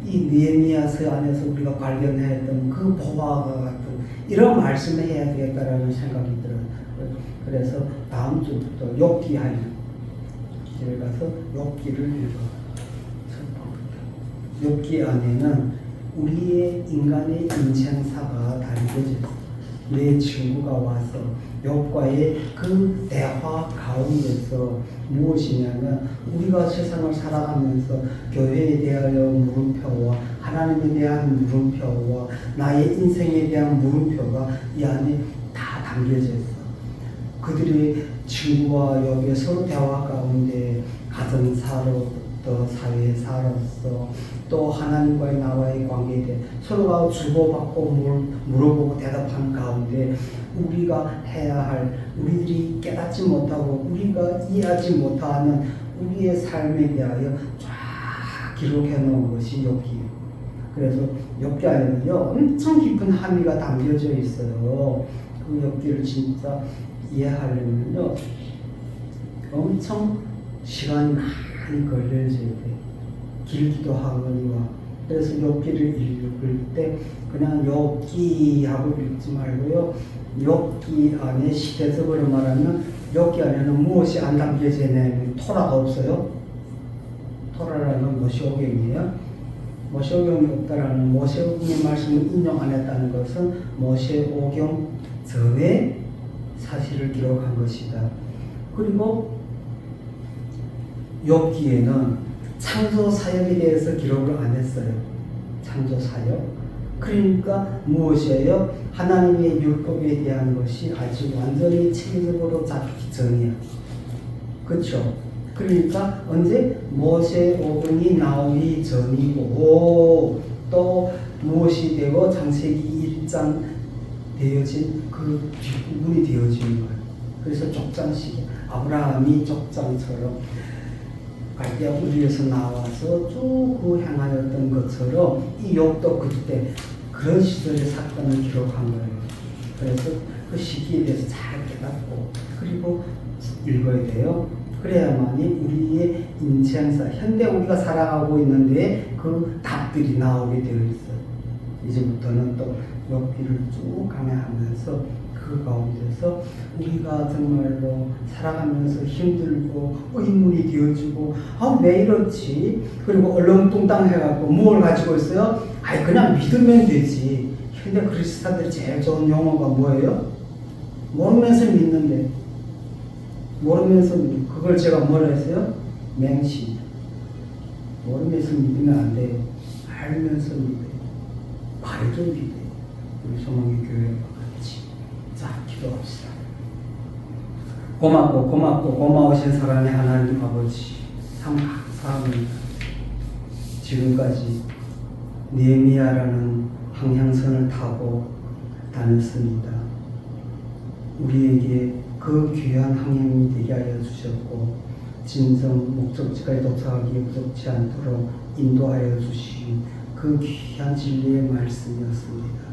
이 느헤미야서 안에서 우리가 발견해야 했던 그 보화와 같은 이런 말씀을 해야 되겠다라는 생각이 들어요. 그래서 다음 주부터 욥기 하면 집에 가서 욥기를 읽어. 욥기 안에는 우리의 인간의 인생사가 담겨져 내 친구가 와서 욥과의 그 대화 가운데서 무엇이냐면 우리가 세상을 살아가면서 교회에 대하여 물음표와 하나님에 대한 물음표와 나의 인생에 대한 물음표가 이 안에 다 담겨져 있어. 그들의 친구와 욥의 서로 대화 가운데 가정사로부터 사회사로서 또 하나님과의 나와의 관계에 대해 서로가 주고받고 물어보고 대답하는 가운데 우리가 해야 할 우리들이 깨닫지 못하고 우리가 이해하지 못하는 우리의 삶에 대하여 쫙 기록해 놓은 것이 욥기예요. 그래서 욥기 안에는요 엄청 깊은 함의가 담겨져 있어요. 그 욥기를 진짜 이해하려면요 엄청 시간이 많이 걸려져야 돼요. 길기도 하거니와. 그래서 욥기를 읽을 때 그냥 욥기 하고 읽지 말고요. 욥기 안에 시대적으로 말하면 욥기 안에는 무엇이 안 담겨져 있냐면 토라가 없어요. 토라라는 모세오경이에요. 모세오경이 없다라는 모세오경의 말씀을 인용 안 했다는 것은 모세오경 전에 사실을 기록한 것이다. 그리고 욥기에는 창조 사역에 대해서 기록을 안 했어요. 창조 사역. 그러니까 무엇이에요? 하나님의 율법에 대한 것이 아직 완전히 체계적으로 잡히기 전이야. 그렇죠? 그러니까 언제 모세오경이 나오기 전이고 또 무엇이 되고 창세기 1장 되어진 그 뒷부분이 되어진 거예요. 그래서 족장식, 아브라함이 족장처럼 갈대아 우리에서 나와서 쭉 향하였던 것처럼 이 욥도 그때 그런 시절의 사건을 기록한 거예요. 그래서 그 시기에 대해서 잘 깨닫고 그리고 읽어야 돼요. 그래야만이 우리의 인생사, 현대 우리가 살아가고 있는데 그 답들이 나오게 되어 있어요. 이제부터는 또 욥기를 쭉 강해하면서 그 가운데서 우리가 정말로 살아가면서 힘들고 의문이 되어지고 왜 이렇지? 그리고 얼렁뚱땅해갖고 뭘 가지고 있어요? 그냥 믿으면 되지. 현대 그리스도인들이 제일 좋은 용어가 뭐예요? 모르면서 믿는데 모르면서 믿는 그걸 제가 뭐라 했어요? 맹신. 모르면서 믿으면 안 돼요. 알면서 믿어요. 바르게 믿어요. 우리 소망의 교회와 같이. 자, 기도합시다. 고맙고 고마우신 사랑의 하나님 아버지, 참 감사합니다. 지금까지 느헤미야라는 항향선을 타고 다녔습니다. 우리에게 그 귀한 항행이 되게 하여 주셨고 진정 목적지까지 도착하기에 부족치 않도록 인도하여 주신 그 귀한 진리의 말씀이었습니다.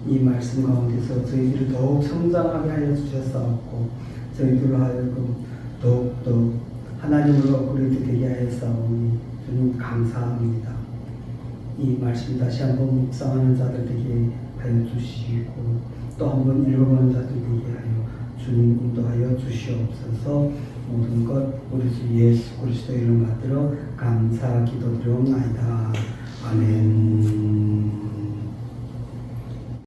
이 말씀 가운데서 저희들을 더욱 성장하게 하여 주셨사옵고 저희들로 하여금 더욱더 하나님을 업그레이드 되게 하였사오니 주님 감사합니다. 이 말씀 다시 한번 묵상하는 자들 되게 하여 주시고 또 한번 읽어보는 자들 되게 하여 주님 인도하여 주시옵소서. 모든 것 우리 주 예수 그리스도 이름 받들어 감사 기도드리옵나이다. 아멘.